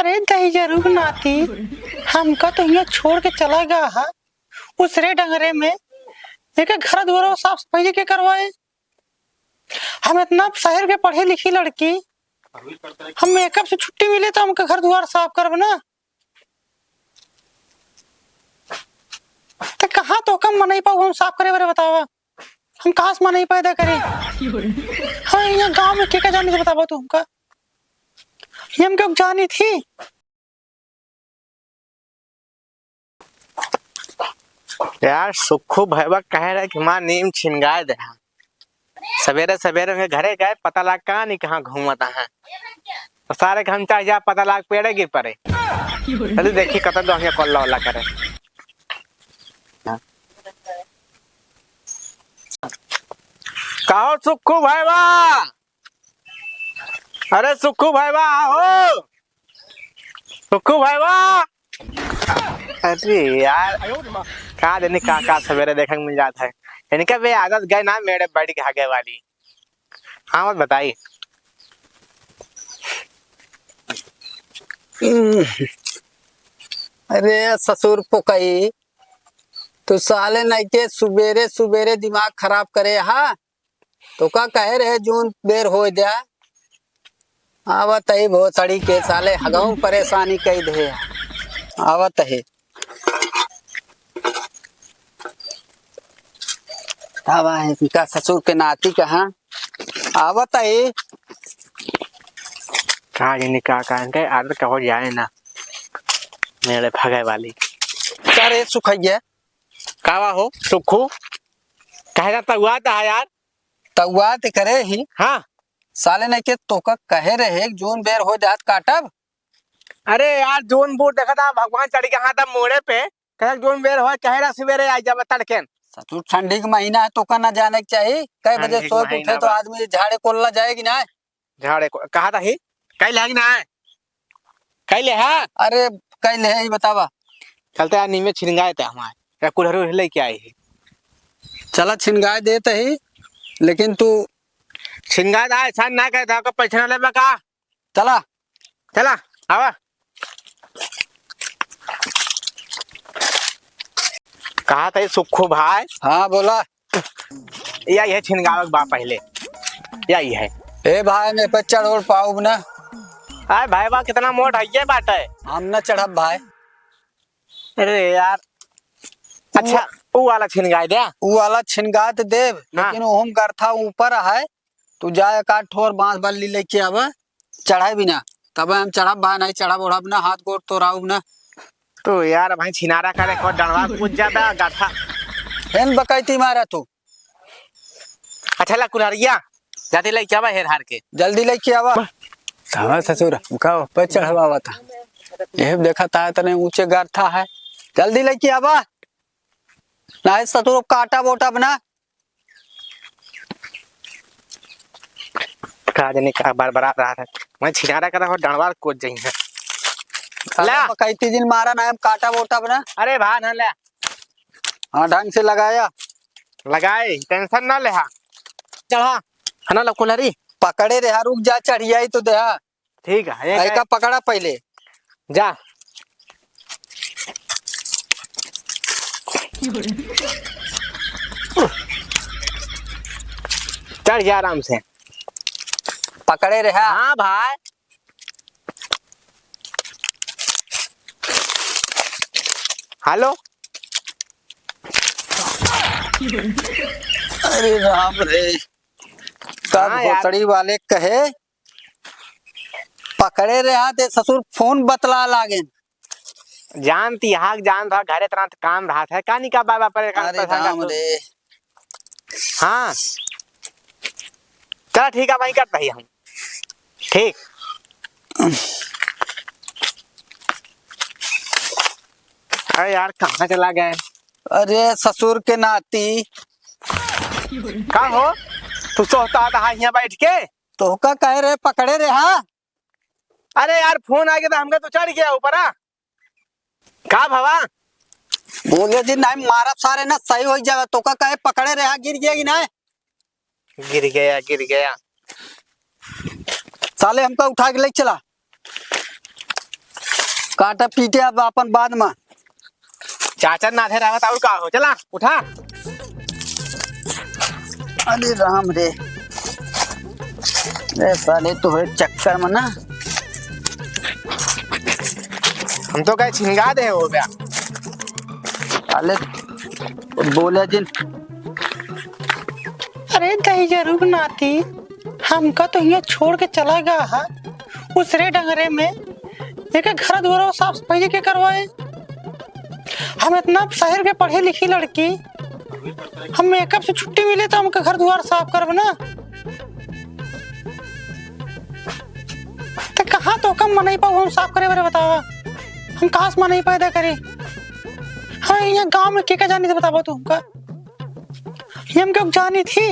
अरे दही जरूर नाती, हमका तो यहाँ छोड़ के चला गया है उसरे डंगरे में। एक घर द्वारा साफ सफाई के करवाए। हम इतना शहर के पढ़ी लिखी लड़की, हम मेकअप से छुट्टी मिले तो हमका घर द्वार साफ करब ना। तो कहाँ तो कम मनाई पाऊ हम साफ करे बारे बतावा, हम कहाँ से मनाई पैदा करे। हाँ यहाँ गांव में क्या जाने से बतावा तुमका, ये हम क्यों जानी थी। यार सुखू भैया कह रहे कि माँ नीम छिनगाए दे। सवेरे सवेरे में घरे गए, पता लाग कहाँ नहीं कहाँ घूमता है। तो सारे हम चाहिए पता लाग पेड़े गिर पड़े। चलिए देखिए कत दो कल्ला उल्ला करे। कहो सुखू भैया, अरे सुखू भैया हो, सुखू भैया। अरे यार कहा देने का सवेरे देखने को मिल जाता है। इनका वे आदत गए ना मेरे बैठ के आगे वाली। हाँ मत बताइए। अरे ससुर पोकई, तो साले नहीं के सुबेरे सुबेरे दिमाग खराब करे। हाँ तो का कहे रहे जून बेर हो दिया। आवत है बहुत सड़ी के साले हगाऊ परेशानी कई दे। आवत है इनका ससुर के नाती कहाँ आवत है। कहा इनके आदत का हो जाए ना मेरे भगे वाली। अरे सुखैया कावा हो सुखू कह जाता हुआ था यार। तउआ ते करे ही। हाँ साले नहीं के तो का कहे रहे जून बेर हो जात काटब। अरे यार जोन बोर्ड देखा था भगवान चढ़ के हाथ मोड़े पे कह जोन बेर हो कह रहा सवेरे आ जाब तड़के। ससुर ठंडी का महीना है तो का ना जाने के चाहिए। कई बजे ठंडी सो के के उठे महीना तो बा। आदमी झाड़े कोल्ला जाएगी ना। झाड़े को कहा था ही कई लगी ना कई ले है। अरे कई ले ही बतावा। चलते यार नीमे छिनगाए थे हमारे कुल्हरू लेके आए ही। चला छिनगाए देते ही, लेकिन तू छिनगाए था ऐसा ना कहता आपका पैसा ले मैं कहा चला चला आवा। कहा था सुखू भाई। हाँ बोला। यही है छिनगावे बा पहले यही है। ए भाई मैं पे चढ़ पाऊब ना। अरे भाई बा कितना मोट है ये बात है। हम न चढ़ब भाई। अरे यार अच्छा वो वाला छिनगाए दे। वो वाला छिनगात देव, लेकिन ओम गरथा ऊपर है। तू जाए का ठोर बांस बल्ली लेके आव, चढ़ाई भी ना तब हम चढ़ब भाई। नहीं चढ़ब ओढ़ब ना, हाथ गोड़ तो राउब ना। तो यार भाई छिनारा करे को डंडवा कूद जाता गाथा। हेन बकैती मारा तू। अच्छा ला कुल्हड़िया जाते लेके आवा हेर हार के जल्दी लेके आवा। सावा ससुर कहो पे चढ़वावा था। ये देखा था तने ऊंचे गरथा है, जल्दी लेके आवा। नहीं ससुर काटा बोटा बना। कहा जाने का बार बार रहा था मैं छिनारा करा और डंडवा कूद जाई है। ला बकैती दिन मारा ना, हम काटा बोटा बना। अरे भाई ना ले हाँ ढंग से लगाया लगाए टेंशन ना ले। चढ़ा है ना कुल्हड़ी पकड़े रहा। रुक जा चढ़िया ही तो देहा। ठीक है ऐका पकड़ा पहले जा। चढ़ जा आराम से। पकड़े रहा। हाँ भाई हेलो। अरे राम रे, तब हाँ यार। घोसड़ी वाले कहे पकड़े रहा ते ससुर फोन बतला लागे। जानती हाक जान था घरे तरह काम रहा था कहानी का बाबा पर अरे राम रे। हाँ चला ठीक है वही करता ही हम ठीक। अरे यार कहाँ चला गए। अरे ससुर के नाती का हो तू सोचता था यहाँ बैठ के तो का कह रहे पकड़े रहा। अरे यार फोन आ गया था हमका तो चढ़ गया ऊपर। का भवा बोले जी नहीं मारा सारे ना सही हो जाएगा। तो का कहे पकड़े रहा, गिर गया कि नहीं। गिर गया साले हमका उठा के ले चला। काटा पीटे अब अपन बाद में। चाचा नाथे रहत और का हो, चला उठा। अरे राम रे, रे साले तो है चक्कर में ना। हम तो कहे छिंगा दे हो गया। साले बोले जिन अरे दही जरूर नाती, हमका तो यहाँ छोड़ के चला गया है उसरे डंगरे में। एक घर द्वारा साफ सफाई के करवाए। हम इतना शहर के पढ़े लिखी लड़की, हम मेकअप से छुट्टी मिले तो हमका घर द्वार साफ करब ना। तो कहाँ तो कम मनाई पाऊ हम साफ करे बारे बतावा। हम कहाँ से मनाई पैदा करे। हाँ यहाँ गांव में क्या जानी थी बतावा तू हमका। ये हम क्यों जानी थी।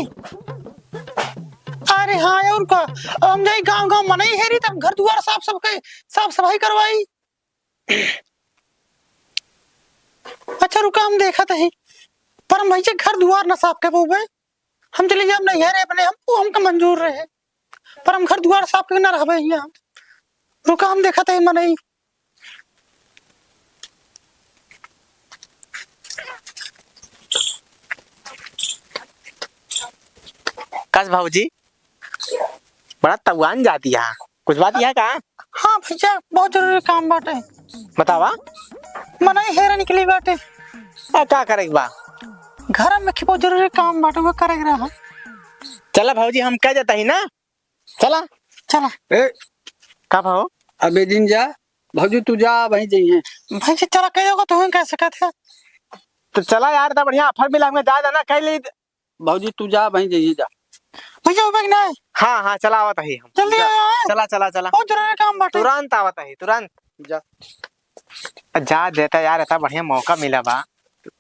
अरे हाँ और का हम जाई गांव गांव मनाई है रही तब घर द्वार साफ सफाई करवाई। अच्छा रुका हम देखा था पर हम भाई घर द्वार ना साफ के बोबे। हम चले जाए नहीं है अपने हम हमका मंजूर रहे पर हम घर द्वार साफ के ना रहबे यहाँ। रुका हम देखा था मनाई। कस भाऊजी बड़ा तवान जाती है, कुछ बात यह का। हाँ भैया बहुत जरूरी काम बाटे। बतावा। मनाई हेरा निकली बाटे। क्या करे बा। घर में बहुत जरूरी काम बाटे वो करे रहा। चला भाऊजी हम कह जाता ही ना। चला चला ए का भाव। अबे दिन जा भौजी तू जा वहीं जाइए। भाई जी चला कह तो हम कह सकते हैं। तो चला यार, इतना बढ़िया ऑफर मिला हमें, जा ना कह ली। भौजी तू जा वहीं जाइए जा। भैया उबेग ना हाँ हाँ चला आवत ही हम। जल्दी आया। चला चला चला बहुत जरूरी काम बाटे। तुरंत आवत ही तुरंत। जा जा देता यार, इतना बढ़िया मौका मिला बा।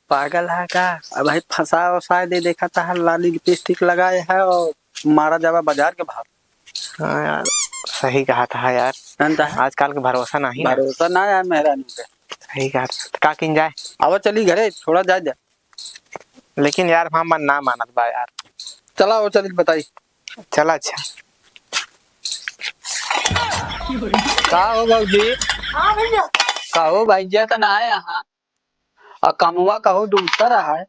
पागल है का। अब भाई फंसा वसा दे देखा था लाली लिपस्टिक लगाए है और मारा जावा बाजार के भाव। हाँ यार सही कहा था यार, जानता है आजकल के भरोसा नहीं ना। भरोसा ना है मेहरानी पे। सही कहा था। का किन जाए। अब चली घरे छोड़ा जा जा। लेकिन यार हम मन ना मानत बा यार। चला वो चली बताई चला अच्छा। का हो भौजी। हाँ भैया कहो भाई जी तो ना है यहाँ और कमुआ कहो दूसरा रहा है।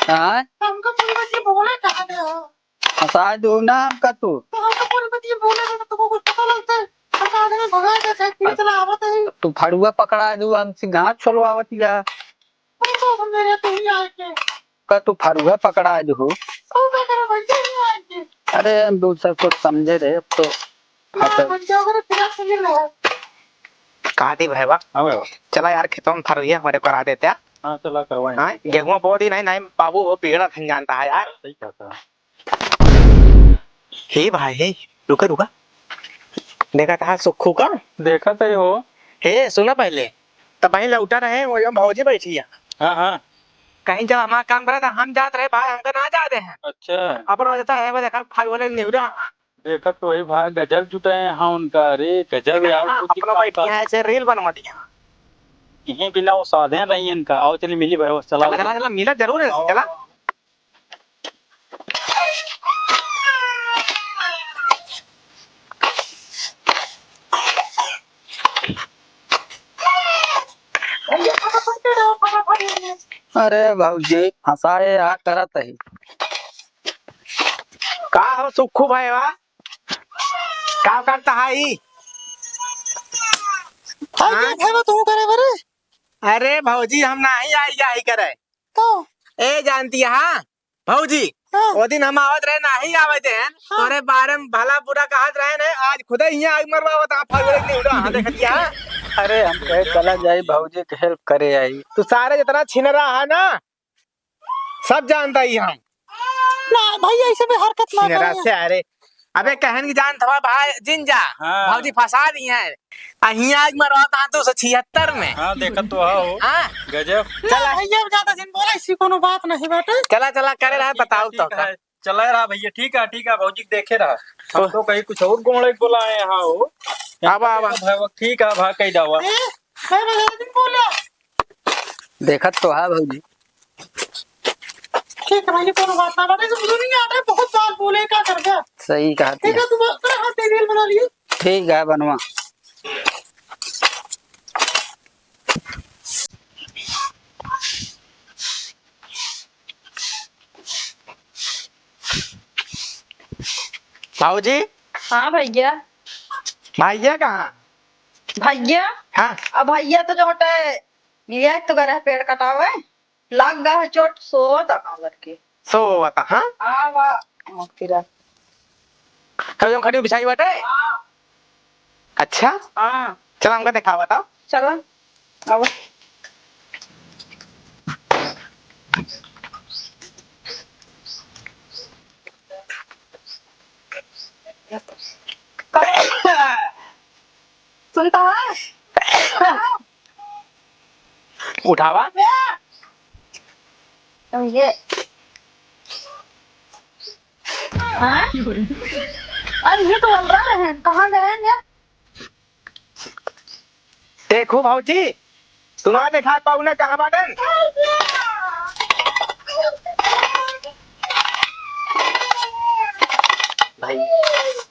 हाँ हमका पूरी बात ये बोले कहा दे हो। फंसा दो ना हमका तू। तो हमका पूरी बात ये बोले तो तुमको कुछ पता लगता है। हम आगे में भगा के थे चला आवत है। तू फड़ुआ पकड़ा दू हमसे घास छोड़वावत या हमको समझ रहे तू ही आके का तू फड़ुआ पकड़ा दू। ओ क्या करे भैया ही आके। अरे हम दूसरा कुछ समझे रहे अब तो। ना भैया अगर फिर समझ रहा कहा थी भैया। चला यार खेतों में फरुया हमारे करा देते हैं। हाँ चला करवाएं। हाँ गेहूं बहुत ही नहीं नहीं बाबू वो पेड़ थन जानता है यार। सही कहता हे भाई हे रुका रुका। देखा था सुखू का। देखा तो हो। हे सुना पहले तब वहीं लौटा रहे वो भौजी बैठी है। हाँ हाँ कहीं जब हमारा काम करा था हम जाते रहे भाई, हमको ना जाते हैं। अच्छा अपन वजह है वो देखा भाई बोले निवरा देखा तो वही भाई गजब जुटे हैं। हाँ उनका अरे गजब यार अपना बैठी है ऐसे रील बनवा दिया। यहीं बिना वो साधे रही इनका। आओ चलिए मिली भाई चला चला चला चला मिला जरूर है चला। अरे भाऊजी फंसाए यार करत है। का हो सुखू भाई वाह का करता है भाई ये तू करे बरे। अरे भौजी हम नहीं आई जाही करे तो ए जानती है। हाँ भौजी हाँ। वो दिन हम आवत रहे नहीं आवत हैं। हाँ। तोरे बारे में भला बुरा कहत रहे ने, आज खुद ही आग मरवावत आ फगड़े नहीं उड़ा। हां देख लिया। अरे हम कहे चला जाए भाऊजी के हेल्प करे आई। तू सारे जितना छिन रहा है ना सब जानता ही हम। ना भाई ऐसे भी हरकत ना छिनरा करे। से अरे अबे कहन की जान था भाई जिंजा। हाँ। भौजी फंसा दी है अहीं आग मरवाता 276 में। हाँ देखा तो हो हां गजब। चला भैया ज्यादा दिन बोला इसी कोनो बात नहीं बाटे। चला चला करे रहा बताओ तो का। चला रहा भैया ठीक है भाऊजी देखे रहा। हम तो कहीं कुछ और गोले बुलाए यहाँ हो। आवा आवा भाई ठीक है भाई कही जावा। ए मैं ज्यादा दिन बोला। देखा तो है भाऊजी। ठीक है भाई कोनो बात ना बाटे। तुम नहीं आते बहुत बार बोले क्या कर गया। सही कहती ठीक है। है तुम तेरे हाथ रील बना लिए। ठीक है बनवा। भाऊजी हाँ भैया। भैया कहाँ? भैया हाँ अब भैया तो जो हटे ये तो गरे पेड़ कटावे लग गया है चोट सो तक करके सो बता हाँ आवा फिर कभी हम खड़ी बिछाई बाटे। अच्छा हाँ चलो हमको दिखा बताओ। चलो अब सुनता है उठावा तो ये हाँ अरे ये तो बोल रहा है कहाँ गए हैं ये देखो भाऊजी तुम्हारे देखा पाऊ ना कहाँ बाटन। भाई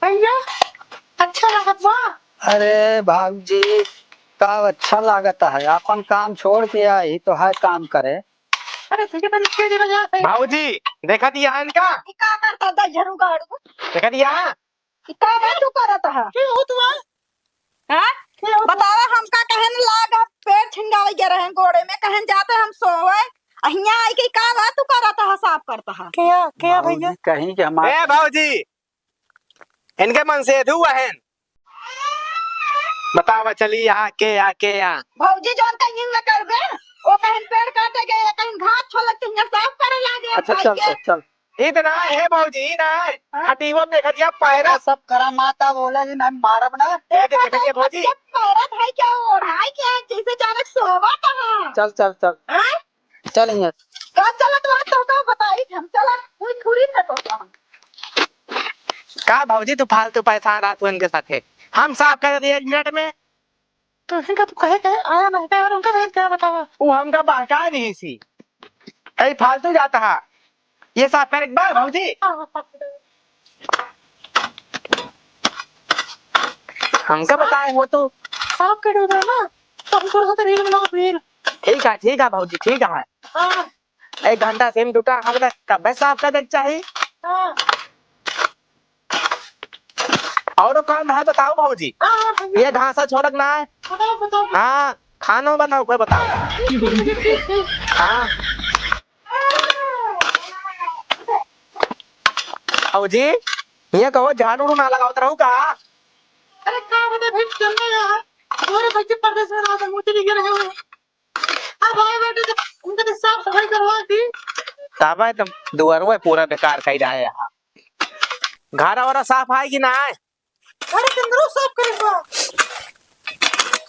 भैया अच्छा लागत बा। अरे भाऊजी का अच्छा लागत है, अपन काम छोड़ के आई तो है काम करे। अरे भैया तो निकल दे रहा है। भाऊजी देखा दिया इनका क्या करता था झरू गाड़ू देखा दिया क्या तू करता है क्या हो तुम? हाँ? बतावा हमका कहन लाग पेड़ छिंगावे के रहे गोड़े में कहन जाते हम सोए अहिया आई के का बात तू करता है साफ करता है क्या क्या भैया? भाऊजी कहीं कि हमारे ए भाऊजी इनके मन से हुआ है बतावा चली आके यहाँ भौजी जोन कहीं न कर गए ओ कहन पेड़ काटे गए कहीं घास छोलक तिंगा साफ करे लागे अच्छा चल चल चल इतना है भाऊजी ना हटीवो देखा दिया पैरा सब करा माता बोला जी ना मारब ना। देखा दिया भाऊजी पैरा भाई क्या ओढ़ाई क्या जैसे जाने सोवा कहां चल चल चल हां चल यहाँ का चलत वहां तो का बताई हम चला कोई थोड़ी न तो का भाऊजी तू फालतू पैसा रात उनके साथ है हम साफ कर दिए 1 मिनट में। तो इनका तो कहे कहे आया नहीं था और उनका भेद क्या बतावा? वो हमका बहका नहीं सी ऐ फालतू जाता है ये साफ कर एक बार भाऊजी हमका बताए वो तो आप कर दो ना तो हमको तो रील बनाओ रील। ठीक है भाऊजी ठीक है हाँ 1 घंटा सेम टूटा हम कब साफ कर देना चाहिए हाँ और काम है बताओ भाऊजी हाँ भैया ये ढांसा छोड़क ना है बताओ। हाँ खाना बनाओ कोई बताओ हाँ भाऊजी ये कहो झाड़ू ना लगाओ तो रहू का अरे क्या बता भाई चलने यार और बच्चे परदेश में रहा था मुझे नहीं गिर गए। अब आए बेटे तो उनका तो साफ सफाई करवा थी। तब है तुम दुआर में पूरा बेकार कर रहा है यहाँ घर और साफ है कि ना है अरे चंद्रो साफ करेगा।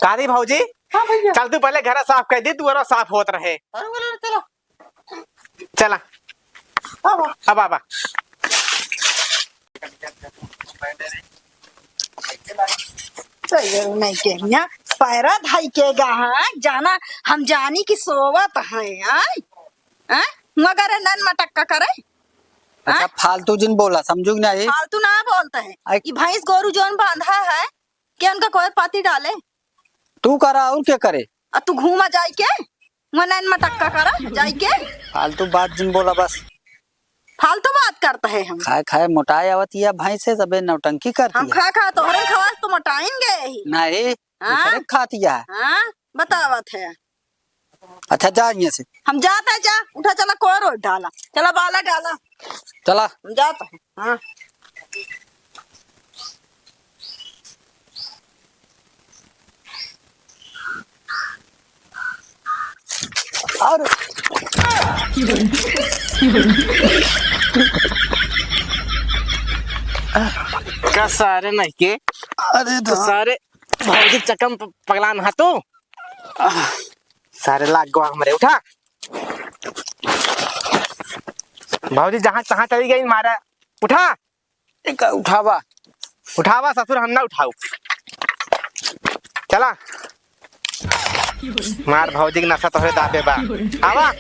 कादी भाऊजी हाँ भैया चल तू पहले घर साफ कर दी दुआरा साफ होत रहे अरे बोलो चलो चला अब आबा नहीं के यहाँ पैरा धाई के गा जाना हम जानी की सोवत है हैं मगर नन मटक्का करे अच्छा फालतू जिन बोला समझू कि नहीं। फालतू ना बोलता है आई- ये भैंस गोरू जोन बांधा है क्या उनका कोई पाती डाले तू करा और क्या करे और तू घूमा जाए के नन मटक्का करा जाए के फालतू बात जिन बोला बस फालतू बात करता है हम खाए खाए मोटाए आवत या भैंस से सबे नौटंकी करती हम है। खा खा तोहरे खवास तो मोटाएंगे ही नहीं हाँ? दूसरे खाती है। हाँ बतावत है अच्छा जा यहाँ से हम जाता है जा उठा चला कोई रोड डाला चला बाला डाला चला हम जाता है हाँ और का सारे नहीं के अरे तो सारे भाऊजी चकम पगलान हा तू सारे लाग गवा हमारे उठा भाऊजी जहाँ तहाँ चली गई मारा उठा उठावा उठावा ससुर हम ना उठाऊ चला मार भाऊजी की नशा तोहरे दाबे बा आवा